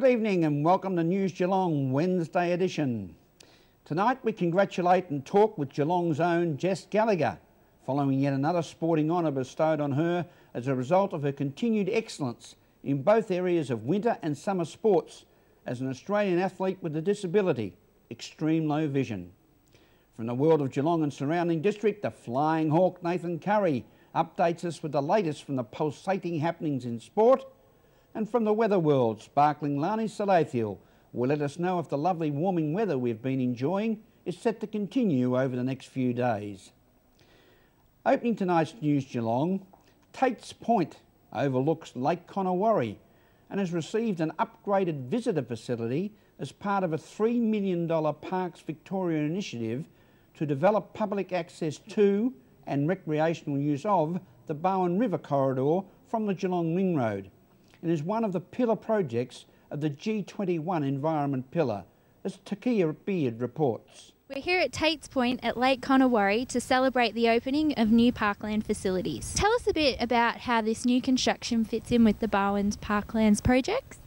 Good evening and welcome to News Geelong Wednesday edition. Tonight we congratulate and talk with Geelong's own Jess Gallagher, following yet another sporting honour bestowed on her as a result of her continued excellence in both areas of winter and summer sports as an Australian athlete with a disability, extreme low vision. From the world of Geelong and surrounding district, the Flying Hawk Nathan Curry updates us with the latest from the pulsating happenings in sport. And from the weather world, sparkling Lani Salathiel will let us know if the lovely warming weather we've been enjoying is set to continue over the next few days. Opening tonight's News Geelong, Tate's Point overlooks Lake Connewarre and has received an upgraded visitor facility as part of a $3 million Parks Victoria initiative to develop public access to and recreational use of the Bowen River corridor from the Geelong Ring Road. It is one of the pillar projects of the Pt1 Environment Pillar, as Takia Beard reports. We're here at Tate's Point at Lake Connewarre to celebrate the opening of new parkland facilities. Tell us a bit about how this new construction fits in with the Bowen's Parklands projects.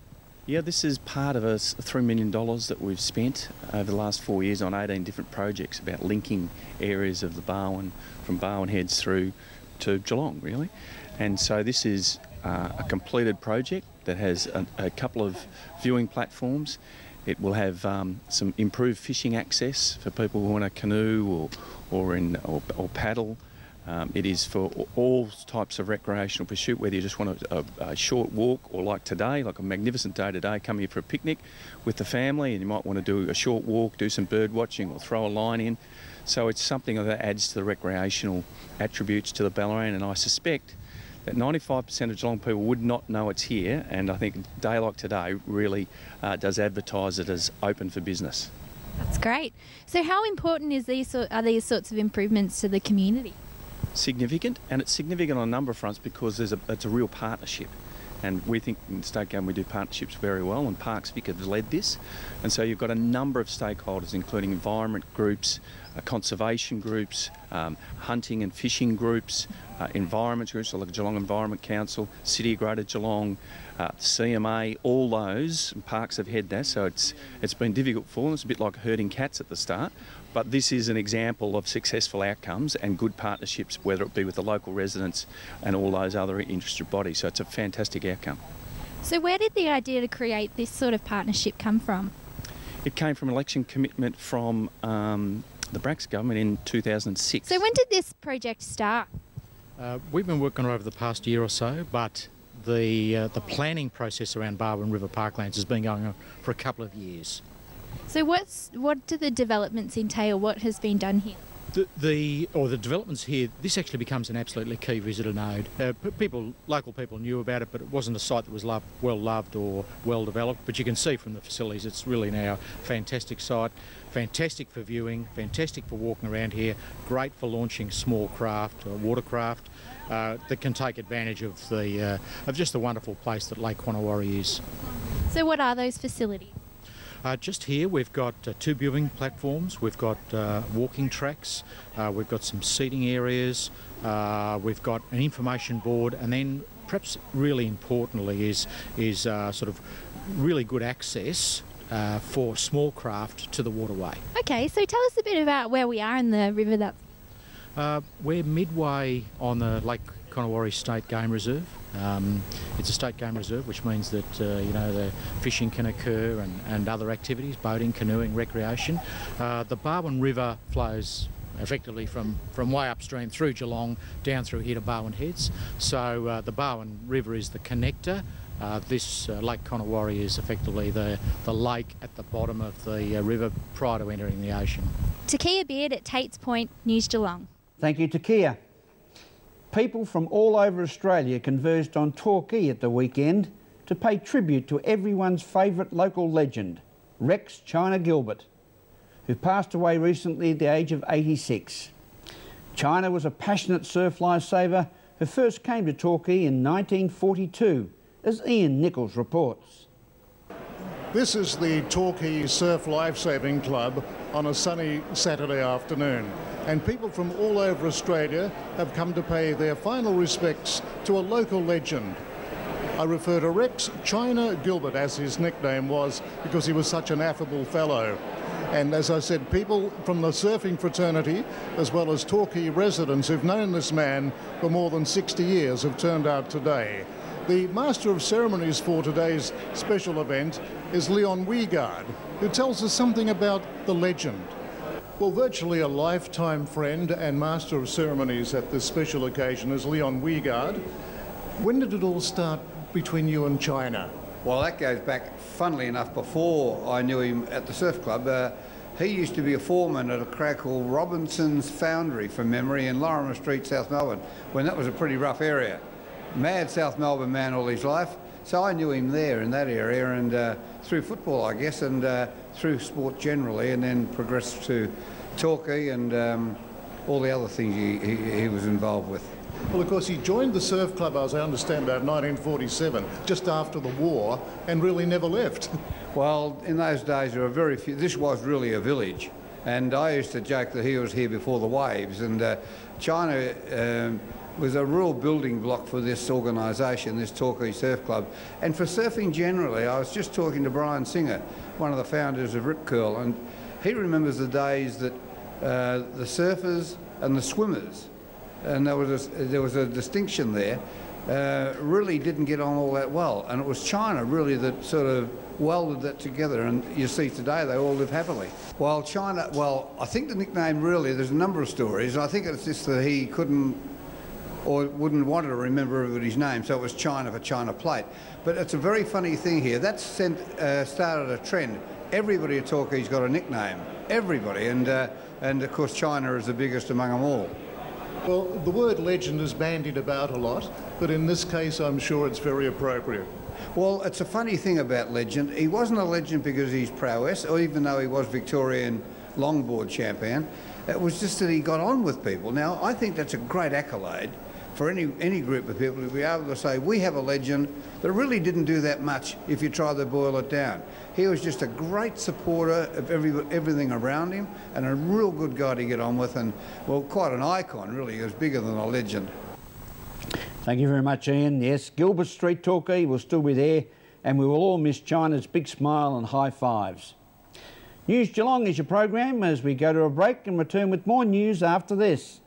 Yeah, this is part of a $3 million that we've spent over the last 4 years on 18 different projects about linking areas of the Bowen, from Bowen Heads through to Geelong, really. And so this is a completed project that has a couple of viewing platforms. It will have some improved fishing access for people who want to canoe or paddle. It is for all types of recreational pursuit, whether you just want a short walk or like today, like a magnificent day today, come here for a picnic with the family, and you might want to do a short walk, do some bird watching or throw a line in. So it's something that adds to the recreational attributes to the Ballarat, and I suspect that 95% of Geelong people would not know it's here, and I think a day like today really does advertise it as open for business. That's great. So how important are these sorts of improvements to the community? Significant, and it's significant on a number of fronts because it's a real partnership. And we think in the state government we do partnerships very well, and Parks Vic have led this. And so you've got a number of stakeholders, including environment groups, conservation groups, hunting and fishing groups, environment groups like the Geelong Environment Council, City of Greater Geelong, CMA, all those, and Parks have had that. So it's been difficult for them. It's a bit like herding cats at the start. But this is an example of successful outcomes and good partnerships, whether it be with the local residents and all those other interested bodies. So it's a fantastic outcome. So where did the idea to create this sort of partnership come from? It came from an election commitment from the Bracks government in 2006. So when did this project start? We've been working on it over the past year or so, but the planning process around Bowen River Parklands has been going on for a couple of years. So what do the developments entail? What has been done here? The developments here, this actually becomes an absolutely key visitor node. Local people knew about it, but it wasn't a site that was well loved or well developed. But you can see from the facilities, it's really now a fantastic site, fantastic for viewing, fantastic for walking around here, great for launching small craft, watercraft, that can take advantage of just the wonderful place that Lake Connewarre is. So what are those facilities? Just here we've got 2 viewing platforms, we've got walking tracks, we've got some seating areas, we've got an information board, and then perhaps really importantly is sort of really good access for small craft to the waterway. Okay, so tell us a bit about where we are in the river. We're midway on the Lake Connewarre State Game Reserve. It's a state game reserve, which means that the fishing can occur and other activities, boating, canoeing, recreation. The Bowen River flows effectively from way upstream through Geelong down through here to Bowen Heads. So the Bowen River is the connector. This Lake Connewarre is effectively the lake at the bottom of the river prior to entering the ocean. Takia Beard at Tate's Point, News Geelong. Thank you, Takia. People from all over Australia converged on Torquay at the weekend to pay tribute to everyone's favourite local legend, Rex China Gilbert, who passed away recently at the age of 86. China was a passionate surf lifesaver who first came to Torquay in 1942, as Ian Nichols reports. This is the Torquay Surf Lifesaving Club on a sunny Saturday afternoon, and people from all over Australia have come to pay their final respects to a local legend. I refer to Rex China Gilbert, as his nickname was, because he was such an affable fellow. And as I said, people from the surfing fraternity, as well as Torquay residents who've known this man for more than 60 years, have turned out today. The Master of Ceremonies for today's special event is Leon Wiegard, who tells us something about the legend. Well, virtually a lifetime friend and Master of Ceremonies at this special occasion is Leon Wiegard. When did it all start between you and China? Well, that goes back, funnily enough, before I knew him at the surf club. He used to be a foreman at a crowd called Robinson's Foundry, from memory, in Lorimer Street, South Melbourne, when that was a pretty rough area. Mad South Melbourne man all his life. So I knew him there in that area, and through football, I guess, and through sport generally, and then progressed to Torquay and all the other things he was involved with. Well, of course, he joined the surf club, as I understand, about 1947, just after the war, and really never left. Well, in those days there were very few. This was really a village, and I used to joke that he was here before the waves, and China was a real building block for this organisation, this Torquay Surf Club, and for surfing generally. I was just talking to Brian Singer, one of the founders of Rip Curl, and he remembers the days that the surfers and the swimmers, and there was a distinction there, really didn't get on all that well, and it was China really that sort of welded that together, and you see today they all live happily. While China, well, I think the nickname really, there's a number of stories. I think it's just that he couldn't or wouldn't want to remember everybody's name, so it was China for China Plate. But it's a very funny thing here. That started a trend. Everybody at Torquay's got a nickname, everybody, and of course China is the biggest among them all. Well, the word legend is bandied about a lot, but in this case I'm sure it's very appropriate. Well, it's a funny thing about legend. He wasn't a legend because of his prowess, or even though he was Victorian longboard champion. It was just that he got on with people. Now, I think that's a great accolade for any group of people to be able to say, we have a legend that really didn't do that much if you try to boil it down. He was just a great supporter of everything around him, and a real good guy to get on with, and, well, quite an icon, really. He was bigger than a legend. Thank you very much, Ian. Yes, Gilbert Street, Torquay will still be there, and we will all miss China's big smile and high fives. News Geelong is your program as we go to a break and return with more news after this.